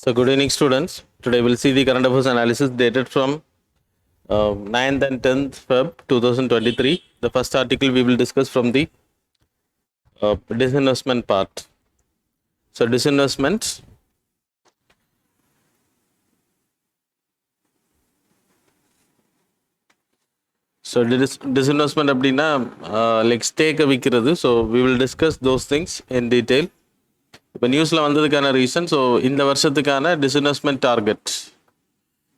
So, good evening, students. Today we'll see the current affairs analysis dated from 9th and 10th Feb 2023. The first article we will discuss from the disinvestment part. So, disinvestment. So, disinvestment அப்படினா like stake விக்கிறது. So, we will discuss those things in detail. இப்போ நியூஸில் வந்ததுக்கான reason, so இந்த வருஷத்துக்கான disinvestment target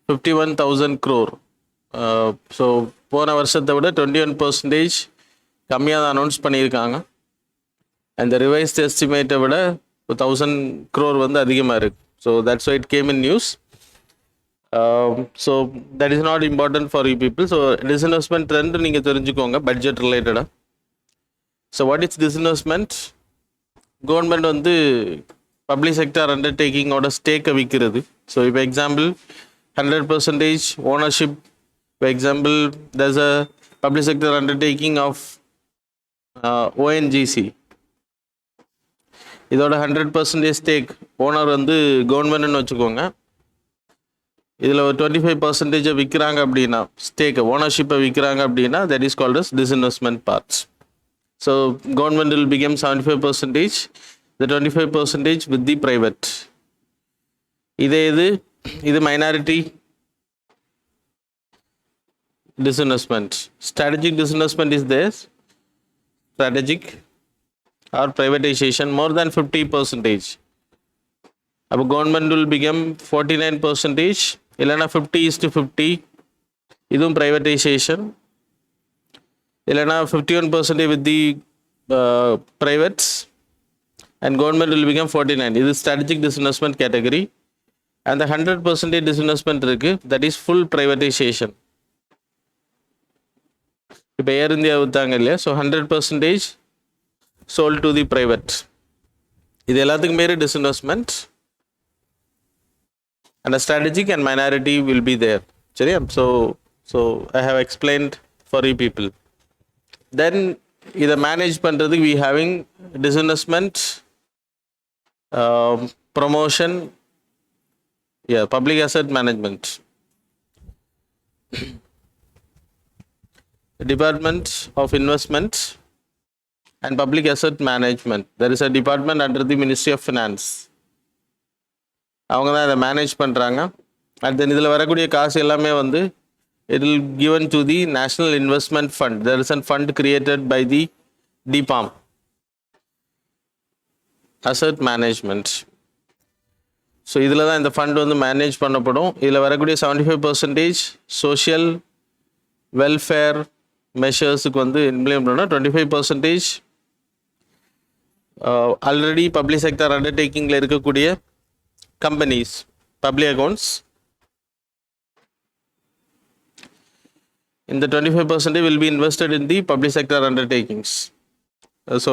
51,000 crore. So போன வருஷத்தை விட 21% கம்மியாக தான் அனௌன்ஸ் பண்ணியிருக்காங்க. அந்த ரிவைஸ்ட் எஸ்டிமேட்டை விட 1,000 crore வந்து அதிகமாக இருக்குது. So that's why it came in news. So that is not important for you people. So disinvestment trend நீங்கள் தெரிஞ்சுக்கோங்க பட்ஜெட் ரிலேட்டடாக. So what is disinvestment? Government வந்து பப்ளிக் செக்டார் அண்டர்டேக்கிங்கோட ஸ்டேக்கை விற்கிறது. ஸோ இப்போ எக்ஸாம்பிள் 100% ஓனர்ஷிப். இப்போ example there's a public sector undertaking of ONGC. இதோட 100% ஸ்டேக் ஓனர் வந்து கவர்மெண்ட்னு வச்சுக்கோங்க. இதில் ஒரு 25% விற்கிறாங்க அப்படின்னா, ஸ்டேக்கை ஓனர்ஷிப்பை விற்கிறாங்க அப்படின்னா, that is called as disinvestment parts. So government will become 75%, the 25% with the private. இது minority disinvestment. Strategic disinvestment is there. Strategic or privatization more than 50%. அப்போ government will become 49%, இல்லைனா 50:50. இதுவும் privatization. இல்லைனா 51% with the privates and government will become 49. இது strategic disinvestment category. And the 100% disinvestment இருக்கு, that is full privatization. இப்போ ஏர் India விற்றாங்க இல்லையா, so 100% sold to the private. இது எல்லாத்துக்கும் பேர் disinvestment. And a strategic and minority will be there. சரியா? So I have explained for you people. Then இதை manage பண்ணுறதுக்கு we having disinvestment, promotion, public asset management. Department of Investment and Public Asset Management. There is a department under the Ministry of Finance. அவங்க தான் இதை manage பண்ணுறாங்க. And then இதில் வரக்கூடிய காசு எல்லாமே வந்து it will given to the National Investment Fund. There is a fund created by the DPAM, Asset Management. So இதில் தான் இந்த ஃபண்ட் வந்து மேனேஜ் பண்ணப்படும். இதில் வரக்கூடிய 75% சோஷியல் வெல்ஃபேர் மெஷர்ஸுக்கு வந்து இம்ப்ளிமெண்ட் பண்ணால் 25% ஆல்ரெடி பப்ளிக் செக்டர் அண்டர்டேக்கிங்கில் இருக்கக்கூடிய கம்பெனிஸ் பப்ளிக் அக்கௌண்ட்ஸ். இந்த 25% will be invested in the public sector undertakings. So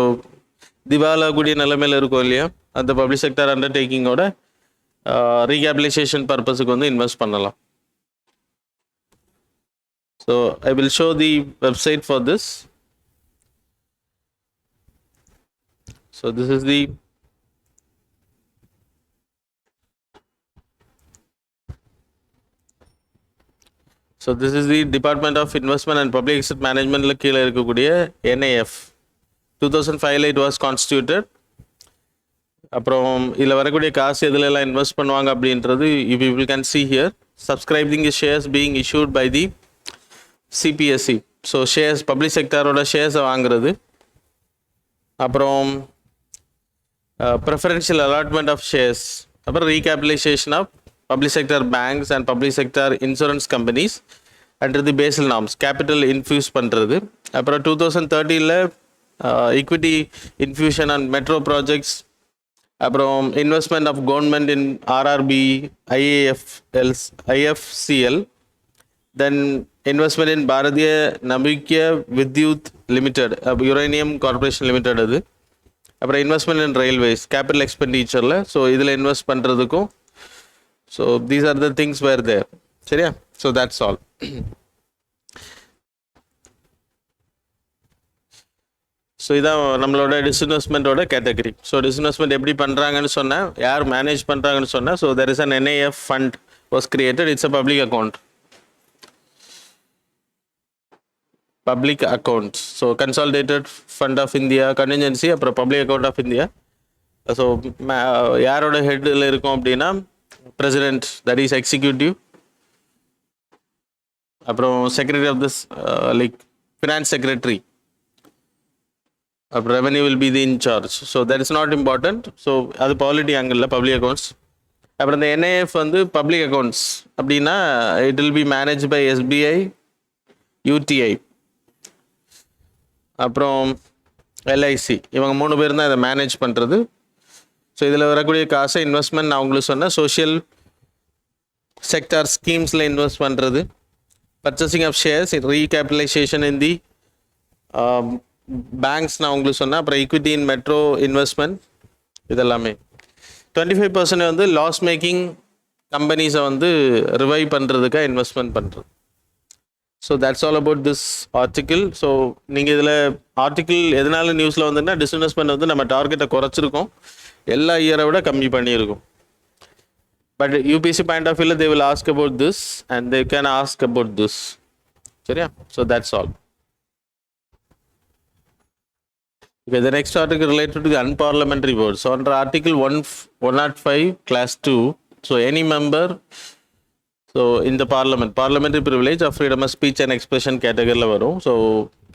திவாலாகக்கூடிய நிலைமையில் இருக்கும் இல்லையா, அந்த பப்ளிக் செக்டர் அண்டர்டேக்கிங்கோட ரீகேபிடலைசேஷன் பர்பஸுக்கு வந்து இன்வெஸ்ட் பண்ணலாம். So I will show the website for this. So this is the So this is the Department of Investment and Public Asset Management கீழே இருக்கக்கூடிய NAF. 2005 it was constituted. அப்புறம் இதில் வரக்கூடிய காசு எதில் எல்லாம் இன்வெஸ்ட் பண்ணுவாங்க அப்படின்றது you people can see here. Subscribing the shares being issued by the CPSE. So shares public செக்டரோட ஷேர்ஸை வாங்குறது. அப்புறம் ப்ரெஃபரன்ஷியல் அலாட்மெண்ட் ஆஃப் ஷேர்ஸ். அப்புறம் recapitalisation of public sector banks and public sector insurance companies under the Basel norms, capital infuse பண்ணுறது. அப்புறம் 2013 equity infusion on metro projects. அப்புறம் investment of government in RRB, IFCL. Then investment in Bharatiya நம்பிக்கை Vidyut limited, uranium corporation limited அது. அப்புறம் investment in railways, capital எக்ஸ்பெண்டிச்சரில். So இதில் invest பண்ணுறதுக்கும். So these are the things were there. சரியா? So that's all. So இதான் நம்மளோட டிஸ்இன்வெஸ்ட்மெண்ட்டோட கேட்டகரி. ஸோ டிஸ்இன்வெஸ்ட்மெண்ட் எப்படி பண்ணுறாங்கன்னு சொன்னேன், யார் மேனேஜ் பண்ணுறாங்கன்னு சொன்னேன். So there is an NAF fund was created. It's a public account. Public account. So consolidated fund of India, contingency, அப்புறம் public account of India. So யாரோட ஹெட்டில் இருக்கும் அப்படின்னா பிரசிடென்ட், தட் இஸ் எக்ஸிக்யூட்டிவ். அப்புறம் secretary of this like finance secretary. அப்புறம் revenue will be the in charge. So that is not important. So அது polity ஆங்கிளில் public accounts. அப்புறம் இந்த NAF வந்து பப்ளிக் அக்கௌண்ட்ஸ் அப்படின்னா it will be manage by SBI, UTI, அப்புறம் LIC. இவங்க 3 பேர் தான் இதை மேனேஜ் பண்ணுறது. ஸோ இதில் வரக்கூடிய காசை இன்வெஸ்ட்மெண்ட் நான் உங்களுக்கு சொன்னேன், சோஷியல் செக்டார் ஸ்கீம்ஸில் இன்வெஸ்ட் பண்ணுறது, purchasing of shares, recapitalisation in the banks நான் உங்களுக்கு சொன்னேன், அப்புறம் ஈக்விட்டி இன் மெட்ரோ இன்வெஸ்ட்மெண்ட். இதெல்லாமே 25% வந்து லாஸ் மேக்கிங் கம்பெனிஸை வந்து ரிவைவ் பண்ணுறதுக்காக இன்வெஸ்ட்மெண்ட் பண்ணுறது. So that's all about this article. So நீங்கள் இதில் ஆர்டிக்கிள் எதனால நியூஸில் வந்துன்னா டிஸ்இன்வெஸ்ட்மெண்ட் வந்து நம்ம டார்கெட்டை குறைச்சிருக்கோம், எல்லா இயரை விட கம்மி பண்ணியிருக்கோம். பட் UPSC பாயிண்ட் ஆஃப் வியூவில் they will ask about this and they can ask about this. சரியா? So that's all. Okay, the next article related to the unparliamentary votes. So under Article 105, Class 2, so any member, so in the parliamentary privilege of freedom of speech and expression category வரும். So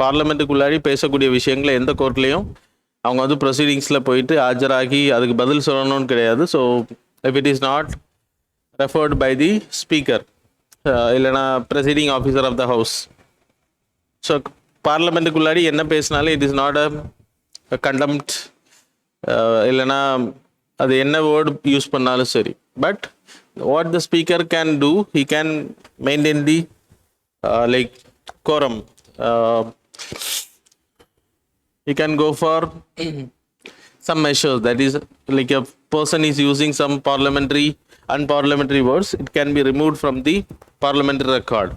பார்லிமெண்ட்டுக்குள்ளாடி பேசக்கூடிய விஷயங்களை எந்த கோர்ட்லேயும் அவங்க வந்து ப்ரொசீடிங்ஸில் போயிட்டு ஆஜராகி அதுக்கு பதில் சொல்லணும்னு கிடையாது. So if it is not referred by the speaker இல்லைனா presiding officer of the house, so பார்லிமெண்ட்டுக்குள்ளாடி என்ன பேசினாலும் it is not a contempt, இல்லைனா அது என்ன வேர்டு யூஸ் பண்ணாலும் சரி. But what the speaker can do, he can maintain the like quorum. He can go for some measures, that is like a person is using some unparliamentary words, it can be removed from the parliamentary record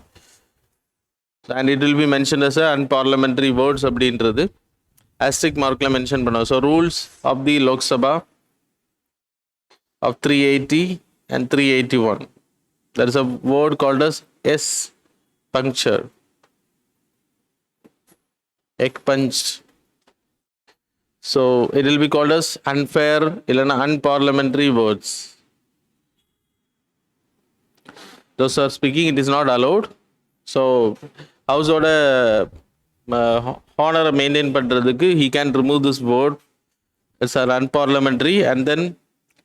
and it will be mentioned as a unparliamentary words அப்படின்றது asterisk markல mention பண்ணுவோம். So rules of the Lok Sabha of 380 and 381, there is a word called as S puncture, expunged. So it will be called as unfair illana unparliamentary words. Those are speaking, it is not allowed. So house oda honor maintain பண்றதுக்கு he can remove this word as an unparliamentary and then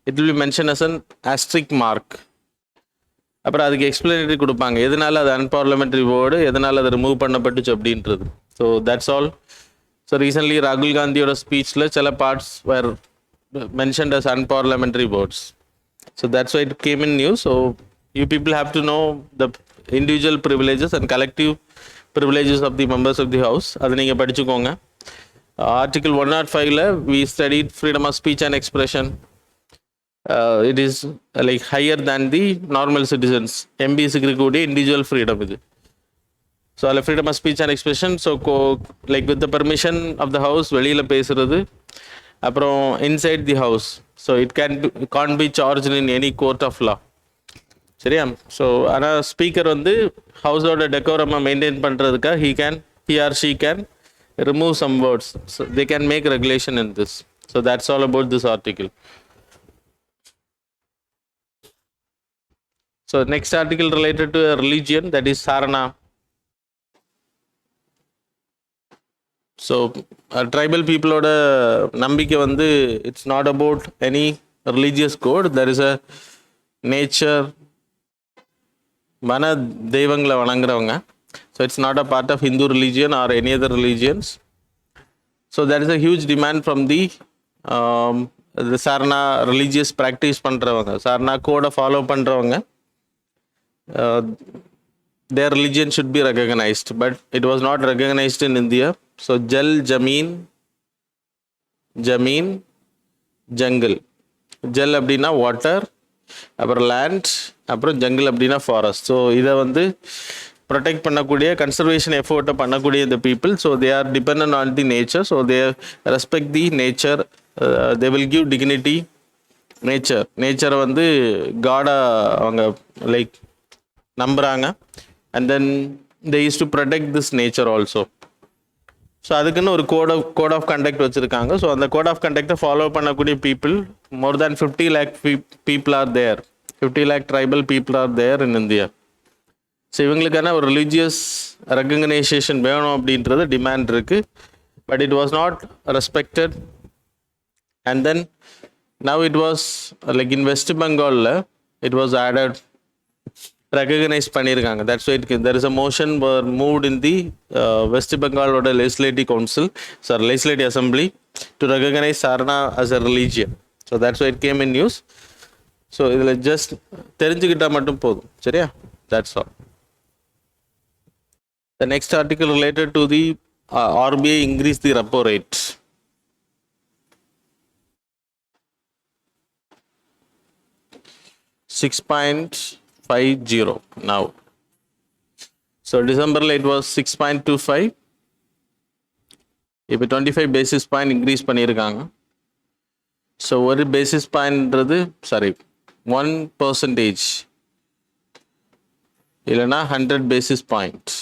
it will be mentioned as an asterisk mark. அப்புறம் அதுக்கு explanatory கொடுப்பாங்க எதனால அது unparliamentary word, எதனால அதை remove பண்ணப்பட்டுச்சு அப்படின்றது. So that's all. So recently ராகுல் காந்தியோட ஸ்பீச்சில் சில parts were mentioned as unparliamentary words. So that's why it came in news. So you people have to know the individual privileges and collective privileges of the members of the house. அதை நீங்கள் படிச்சுக்கோங்க. Article 105ல we studied freedom of speech and expression. It is like higher than the normal citizens. MBs இருக்கக்கூடிய individual freedom இது. So அதில் freedom of speech and expression. So like with the permission of the house வெளியில் பேசுகிறது. அப்புறம் inside the house. So it can be charge in any court of law. சரியா? So ஆனால் speaker வந்து ஹவுஸோட டெக்கோரமாக மெயின்டைன் பண்ணுறதுக்காக he or she can remove some words. So they can make regulation in this. So that's all about this article. So next article related to a religion, that is Sarana. So tribal people oda நம்பிக்கை வந்து it's not about any religious code. There is a nature, வன தெய்வங்களை வணங்குறவங்க. So it's not a part of Hindu religion or any other religions. So there is a huge demand from the Sarana religious practice பண்றவங்க, Sarana code follow பண்றவங்க. Their religion should be recognized, but it was not recognized in India. So Jal, Jameen, Jungle. Jal அப்படின்னா water, அப்புறம் land, அப்புறம் jungle அப்படின்னா forest. So இதை வந்து protect பண்ணக்கூடிய conservation எஃபோர்ட்டை பண்ணக்கூடிய இந்த people. So they are depend on the nature. So they respect the nature. They will give dignity நேச்சரை வந்து காடாக அவங்க லைக் நம்புகிறாங்க. And then they use to protect this nature also. So அதுக்குன்னு ஒரு கோட் ஆஃப் கண்டக்ட் வச்சுருக்காங்க. ஸோ அந்த கோட் ஆஃப் கண்டக்டை ஃபாலோ பண்ணக்கூடிய people more than 50 lakh people are there. 50 lakh tribal people are there in India. So இவங்களுக்கான ஒரு religious recognition வேணும் அப்படின்றது டிமாண்ட் இருக்குது. But it was not respected. And then now it was like in west பெங்காலில் it was added, recognise பண்ணியிருக்காங்க. That's why there is a motion moved in the west பெங்காலோட legislative assembly to recognise Sarna as a religion. So that's why it came in news. So இதில் just தெரிஞ்சுக்கிட்டால் மட்டும் போதும். சரியா? That's all. The next article related to the RBI increase the repo rate. $6.50 now. So December it was 6.25. இப்போ 25 basis point increase பண்ணியிருக்காங்க. So ஒரு basis பாயிண்ட்ன்றது 1% இல்லைனா 100 basis points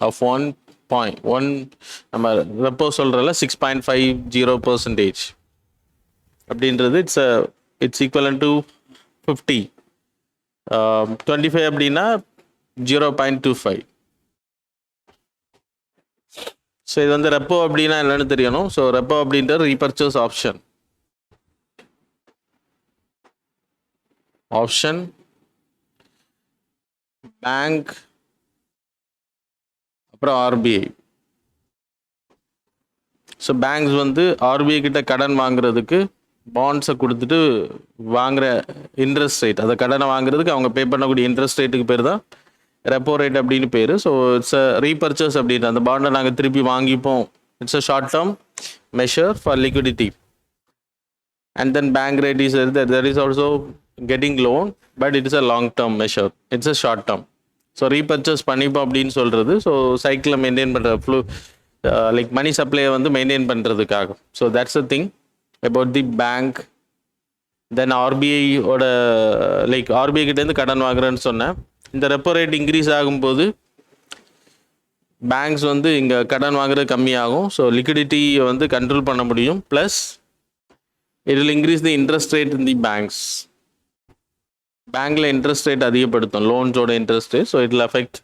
of 1 நம்ம repo சொல்கிறல 6.50% அப்படின்றது இட்ஸ் ஈக்குவலன் டு 50. 25 அப்படின்னா 0.25. ஸோ இது வந்து ரெப்போ அப்படின்னா என்னென்னு தெரியணும். ஸோ ரெப்போ அப்படின்ற ரீபர்ச்சேஸ் ஆப்ஷன் பேங்க் அப்புறம் ஆர்பிஐ. ஸோ பேங்க்ஸ் வந்து ஆர்பிஐ கிட்ட கடன் வாங்குறதுக்கு பாண்ட்ஸை கொடுத்துட்டு வாங்குற இன்ட்ரெஸ்ட் ரேட், அதை கடனை வாங்குறதுக்கு அவங்க பே பண்ணக்கூடிய இன்ட்ரெஸ்ட் ரேட்டுக்கு பேர் தான் ரெப்போ ரேட் அப்படின்னு பேர். ஸோ இட்ஸ் அ ரீபர்ச்சேஸ் அப்படின்னு அந்த பாண்டை நாங்கள் திருப்பி வாங்கிப்போம். It's a short term measure for liquidity. And then bank rate is that is also getting loan, but it is a long term measure. It's a short term. So repurchase பண்ணிப்போம் அப்படின்னு சொல்கிறது. So சைக்கிளை maintain பண்ணுற like மணி சப்ளையை வந்து maintain பண்ணுறதுக்காக. So that's a thing about the bank. Then ஆர்பிஐயோட like RBI கிட்டேருந்து கடன் வாங்குறேன்னு சொன்னேன். இந்த ரெப்போ ரேட் இன்க்ரீஸ் ஆகும்போது பேங்க்ஸ் வந்து இங்கே கடன் வாங்குறது கம்மியாகும். ஸோ லிக்விடிட்டியை வந்து கண்ட்ரோல் பண்ண முடியும். Plus it will increase the interest rate in the banks. பேங்க்கில் இன்ட்ரெஸ்ட் ரேட் அதிகப்படுத்தும், லோன்ஸோட interest rate. So it will affect.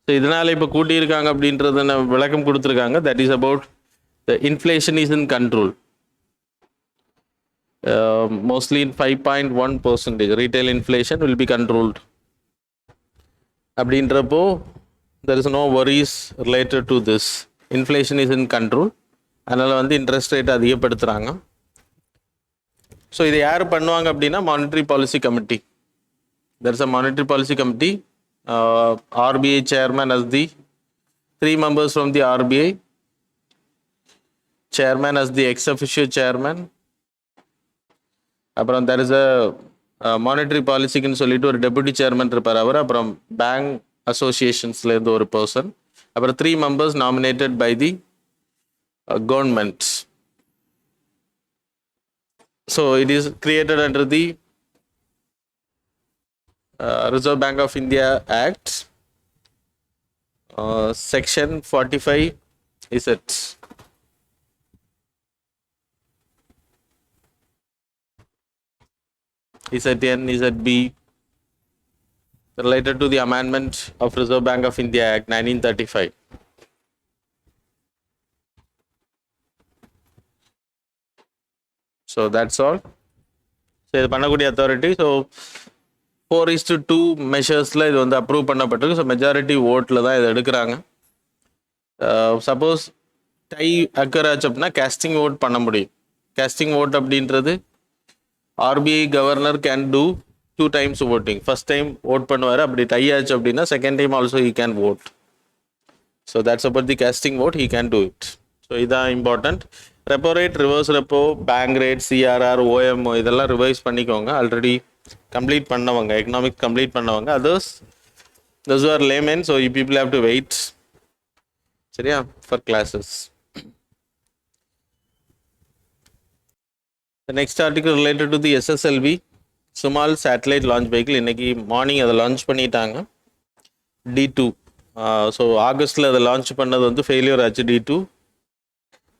So இதனால் இப்போ கூட்டியிருக்காங்க அப்படின்றத விளக்கம் கொடுத்துருக்காங்க. That is about the inflation is in control. Mostly in 5.1%. Retail inflation will be controlled. அப்படின்றப்போ there is no worries related to this. Inflation is in control. அதனால் வந்து interest rate அதிகப்படுத்துகிறாங்க. So இதை யார் பண்ணுவாங்க அப்படின்னா monetary policy committee. there is a monetary policy committee. RBI chairman as the 3 members from the RBI. Chairman as the ex officio chairman. அப்புறம் there is a monetary பாலிசிக்குன்னு சொல்லிட்டு ஒரு deputy chairman இருப்பார் அவர். அப்புறம் bank அசோசியேஷன்ஸ்லேருந்து ஒரு பர்சன். அப்புறம் 3 members nominated by the government. So it is created under the Reserve Bank of India Act, section 45 is it. Is it N, is it B, related to the amendment of Reserve Bank of India Act 1935. So that's all. So இது பண்ணக்கூடிய authority. So 4:2 மெஷர்ஸில் இது வந்து approve பண்ணப்பட்டிருக்கு. So majority ஓட்டில் தான் இதை எடுக்கிறாங்க. Suppose tie occur ஆச்சு அப்படின்னா கேஸ்டிங் ஓட் பண்ண முடியும். கேஸ்டிங் ஓட் அப்படின்றது RBI governor can do 2 times voting. First time vote பண்ணுவார். அப்படி டை ஆச்சு அப்படின்னா second time also he can vote. So that's about the casting vote. He can do it. So இதான் important. Repo rate, reverse repo, bank rate, CRR, OMO இதெல்லாம் revise பண்ணிக்கோங்க. Already complete பண்ணவங்க, economics complete பண்ணவங்க. Others those who are laymen, so you people have to wait சரியா for classes. The next article related to the SSLV small satellite launch vehicle. இன்னைக்கு morning அதை launch பண்ணிட்டாங்க D2. So ஆகஸ்டில் அதை launch பண்ணது வந்து failure ஆச்சு D2.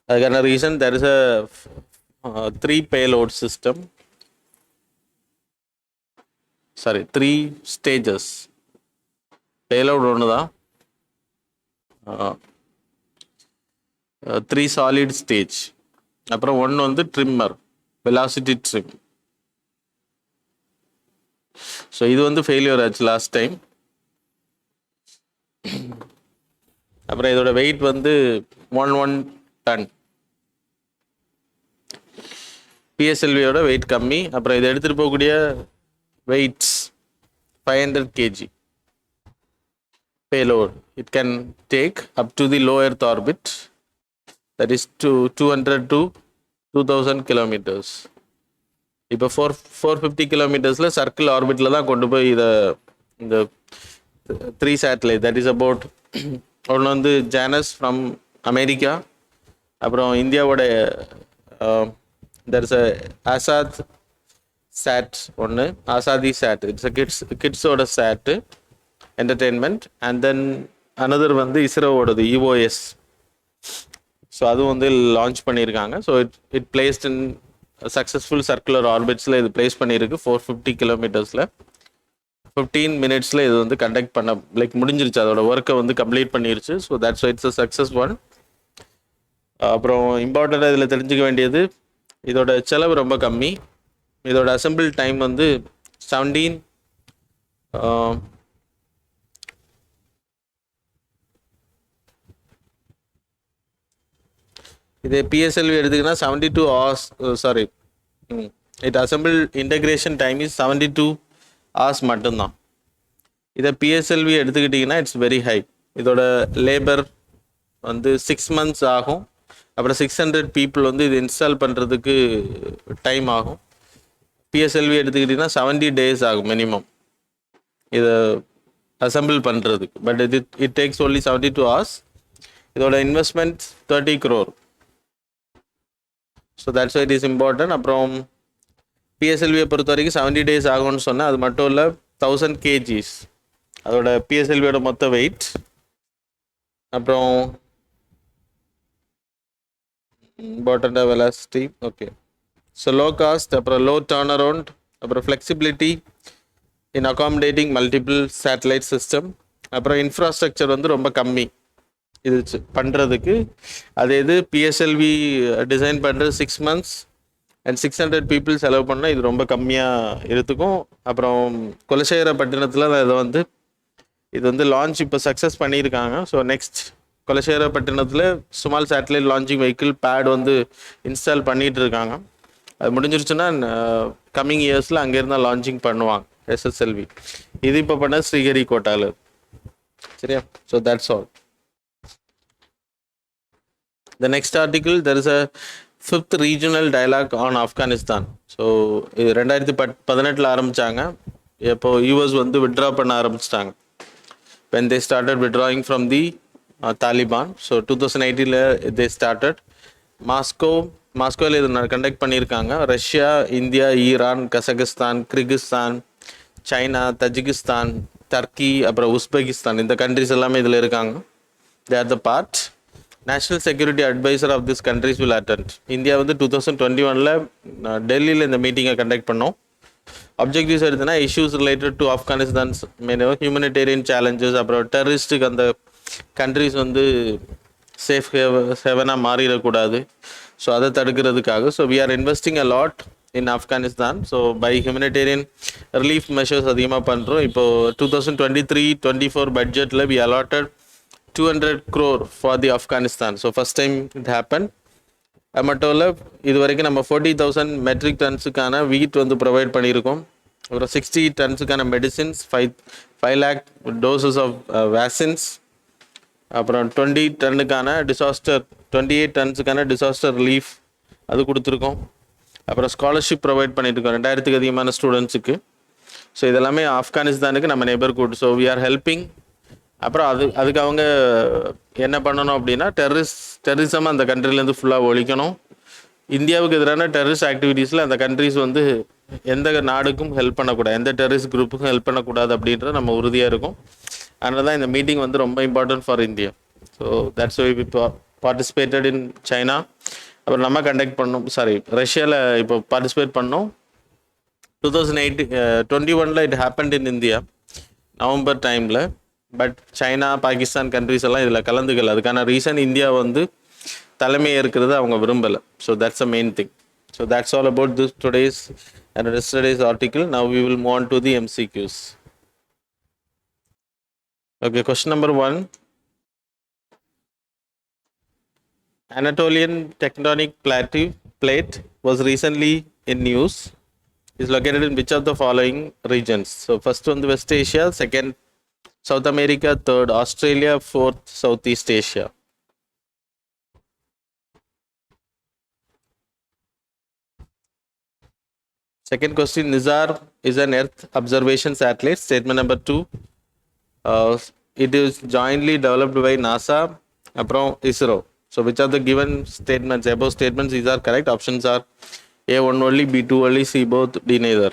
அதுக்கான reason there is a 3 payload system, sorry 3 stages. Payload ஒன்று தான், 3 சாலிட் ஸ்டேஜ், அப்புறம் ஒன்று வந்து ட்ரிம்மர் வெலாசிட்டி ட்ரிம். ஸோ இது வந்து ஃபெயிலியர் ஆச்சு லாஸ்ட் டைம். அப்புறம் இதோட வெயிட் வந்து 1 டன். பிஎஸ்எல்வியோட வெயிட் கம்மி. அப்புறம் இதை எடுத்துகிட்டு போகக்கூடிய weights 500 kg payload. It can take up to the low earth orbit, that is 200 to 2000 kilometers. இப்போ 450 kilometersல சர்க்கிள் ஆர்பிட்டில் தான் கொண்டு போய் இதை இந்த 3 சேட்டலைட், தட் இஸ் அபவுட் ஒன்று வந்து ஜானஸ் ஃப்ரம் அமெரிக்கா, அப்புறம் இந்தியாவோட there is a Azaad sat ஒன்று, ஆசாதி சாட், இட்ஸ் அ கிட்ஸோட sat entertainment. And then another வந்து இஸ்ரோவோடது இஓஎஸ். ஸோ அதுவும் வந்து லான்ச் பண்ணியிருக்காங்க. So it placed in successful circular ஆர்பிட்ஸில் இது பிளேஸ் பண்ணியிருக்கு 450 kilometersல. 15 minutesல இது வந்து கண்டக்ட் பண்ண முடிஞ்சிருச்சு, அதோட ஒர்க்கை வந்து கம்ப்ளீட் பண்ணிருச்சு. So that's why it's a success one. அப்புறம் இம்பார்ட்டண்ட்டாக இதில் தெரிஞ்சுக்க வேண்டியது, இதோட செலவு ரொம்ப கம்மி. இதோட அசம்பிள் டைம் வந்து 17 இதே பிஎஸ்எல்வி எடுத்துக்கினா 72 hours, sorry it assemble integration time is 72 hours மட்டும்தான். இதை பிஎஸ்எல்வி எடுத்துக்கிட்டிங்கன்னா இட்ஸ் வெரி ஹை. இதோட லேபர் வந்து 6 months ஆகும். அப்புறம் 600 people வந்து இது இன்ஸ்டால் பண்ணுறதுக்கு டைம் ஆகும். பிஎஸ்எல்வி எடுத்துக்கிட்டிங்கன்னா 70 days ஆகும் மினிமம் இதை அசம்பிள் பண்ணுறதுக்கு. But it takes only 72 hours. இதோட investment 30 crore. So that's why it is important. அப்புறம் பிஎஸ்எல்வியை பொறுத்த வரைக்கும் 70 days ஆகும்னு சொன்னால் அது மட்டும் இல்லை, 1000 kgs அதோட பிஎஸ்எல்வியோட மொத்த வெயிட். அப்புறம் இம்பார்ட்டண்ட்டாக velocity, okay. So low cost, அப்புறம் லோ டர்ன் அரவுண்ட், அப்புறம் ஃப்ளெக்சிபிலிட்டி இன் அகாமடேட்டிங் மல்டிபிள் சேட்டலைட் சிஸ்டம். அப்புறம் இன்ஃப்ராஸ்ட்ரக்சர் வந்து ரொம்ப கம்மி இது பண்ணுறதுக்கு. அது இது பிஎஸ்எல்வி டிசைன் பண்ணுறது 6 months அண்ட் 600 people செலவு பண்ணால் இது ரொம்ப கம்மியாக இருக்கும். அப்புறம் குலசேகரப்பட்டினத்தில் இது வந்து லான்ச் இப்போ சக்ஸஸ் பண்ணியிருக்காங்க. ஸோ நெக்ஸ்ட் குலசேகரப்பட்டினத்தில் small satellite launching vehicle pad வந்து இன்ஸ்டால் பண்ணிகிட்டு இருக்காங்க. அது முடிஞ்சிருச்சுன்னா கம்மிங் இயர்ஸில் அங்கேருந்தா லான்ச்சிங் பண்ணுவாங்க எஸ்எஸ்எல்வி. இது இப்போ பண்ண ஸ்ரீஹரிகோட்டாவில். சரியா? So that's all. The next article, there is a 5th regional dialogue on Afghanistan. So இது 2018 ஆரம்பித்தாங்க. இப்போ யூஎஸ் வந்து விட்ரா பண்ண ஆரம்பிச்சிட்டாங்க when they started withdrawing from the Taliban. So 2018 they started. மாஸ்கோவில் இது கண்டக்ட் பண்ணியிருக்காங்க. Russia, India, Iran, Kazakhstan, Kyrgyzstan, China, Tajikistan, Turkey, அப்புறம் உஸ்பெகிஸ்தான், இந்த கண்ட்ரிஸ் எல்லாமே இதில் இருக்காங்க. they are the part. National security adviser of this countries will attend. India வந்து 2021 டெல்லியில் இந்த மீட்டிங்கை கண்டக்ட் பண்ணோம். அப்ஜெக்டிவ்ஸ் எடுத்துனா இஷ்யூஸ் ரிலேட்டட் டு ஆப்கானிஸ்தான்ஸ் ஹியூமனிடேரியன் சேலஞ்சஸ், அப்புறம் டெரரிஸ்ட்டுக்கு அந்த கண்ட்ரிஸ் வந்து சேஃப் ஹெவனாக மாறிடக்கூடாது. ஸோ அதை தடுக்கிறதுக்காக so we are investing a lot in Afghanistan. So by humanitarian relief measures அதிகமாக பண்ணுறோம். இப்போது 2023-24 பட்ஜெட்டில் we allotted 200 crore for the Afghanistan. So first time it happened. அது மட்டும் இல்லை, இது வரைக்கும் நம்ம 40,000 மெட்ரிக் டன்ஸுக்கான வீட் வந்து ப்ரொவைட் பண்ணியிருக்கோம். அப்புறம் 60 டன்ஸுக்கான medicines, 5 lakh doses of vaccines, அப்புறம் 20 டன்னுக்கான 28 டன்ஸுக்கான டிசாஸ்டர் ரிலீஃப் அது கொடுத்துருக்கோம். அப்புறம் ஸ்காலர்ஷிப் ப்ரொவைட் பண்ணிட்டுருக்கோம் 2000க்கு அதிகமான ஸ்டூடெண்ட்ஸுக்கு. ஸோ இதெல்லாமே ஆப்கானிஸ்தானுக்கு நம்ம neighbourhood. So we are helping. அப்புறம் அதுக்கு அவங்க என்ன பண்ணணும் அப்படின்னா டெரரிசம் அந்த கண்ட்ரிலேருந்து ஃபுல்லாக ஒழிக்கணும். இந்தியாவுக்கு எதிரான டெரரிஸ்ட் ஆக்டிவிட்டீஸில் அந்த கண்ட்ரிஸ் வந்து எந்த நாடுக்கும் ஹெல்ப் பண்ணக்கூடாது, எந்த டெரரிஸ்ட் குரூப்புக்கும் ஹெல்ப் பண்ணக்கூடாது அப்படின்ற நம்ம உறுதியாக இருக்கும். அதனால தான் இந்த மீட்டிங் வந்து ரொம்ப important for India. So that's why we participated in China. அப்புறம் நம்ம கண்டக்ட் பண்ணோம், ரஷ்யாவில் இப்போ பார்ட்டிசிபேட் பண்ணோம். 2021 it happened in India November டைமில். பட் சைனா, பாகிஸ்தான் கண்ட்ரிஸ் எல்லாம் இதில் கலந்துக்கல. அதுக்கான ரீசன் இந்தியா வந்து தலைமை ஏற்கிறது அவங்க விரும்பலை. So that's a main thing. So that's all about this today's and yesterday's article. Now we will move on to the MCQs. Okay, question number 1. Anatolian tectonic plate was recently in news. Is located in which of the following regions? So first one, the West Asia, second South America, third Australia, fourth Southeast Asia. Second question, NISAR is an Earth observation satellite. Statement number 2. It is jointly developed by NASA and ISRO. So which are the given statements? Above statements, these are correct. Options are A, one only, B, two only, C, both, D, neither.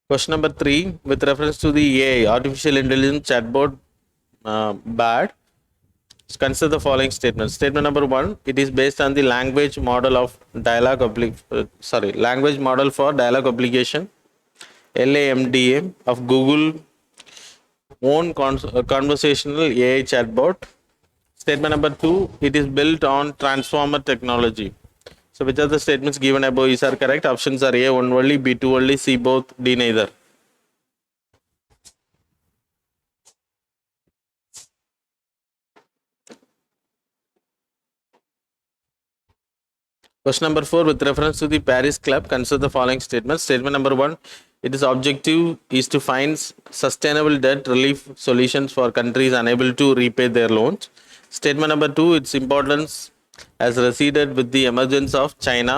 Question number 3, with reference to the AI, artificial intelligence chatbot BAD, consider the following statements. Statement number 1, it is based on the language model for dialogue application, LAMDA, of Google own conversational AI chatbot. Statement number 2, it is built on transformer technology. So which are the statements given above is are correct? Options are A, one only, B, two only, C, both, D, neither. Question number 4, with reference to the Paris Club, consider the following statements. Statement number 1, its objective is to find sustainable debt relief solutions for countries unable to repay their loans. Statement number 2, its importance has receded with the emergence of China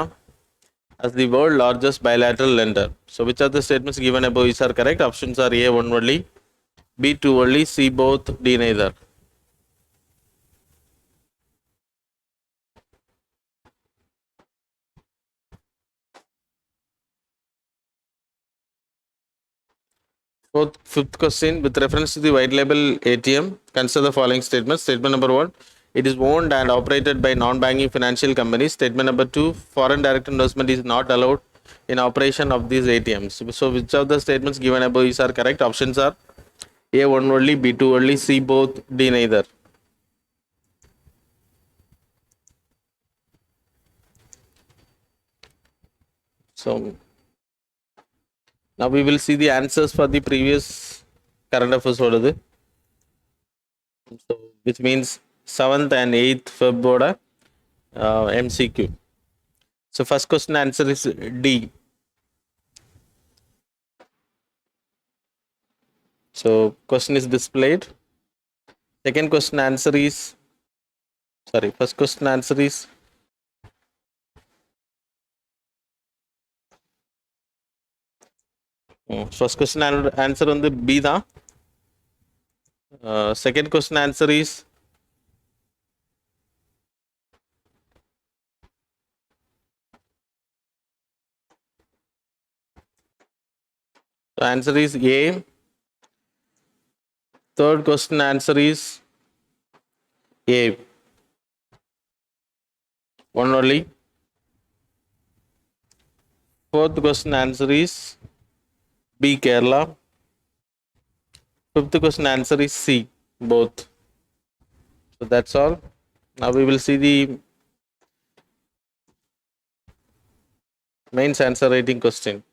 as the world's largest bilateral lender. So which are the statements given above is are correct? Options are A, one only, B, two only, C, both, D, neither. Fifth question, with reference to the white label ATM, consider the following statements. Statement number 1, it is owned and operated by non-banking financial companies. Statement number 2, foreign direct investment is not allowed in operation of these ATMs. So which of the statements given above is are correct? Options are A, one only, B, two only, C, both, D, neither. So now we will see the answers for the previous current affairs order. So which means 7th and 8th Feb order MCQ. So first question answer is D. So question is displayed. Second question answer is first question answer is first question answer on the B da. Second question answer is answer is A. Third question answer is A, one only. Fourth question answer is B, Kerala. Fifth question answer is C, both. So that's all. Now we will see the mains answer writing question.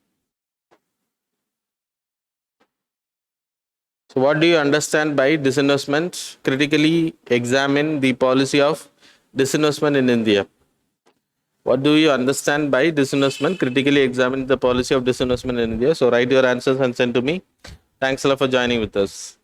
So what do you understand by disinvestment? Critically examine the policy of disinvestment in India. What do you understand by disinvestment? Critically examine the policy of disinvestment in India. So write your answers and send to me. Thanks a lot for joining with us.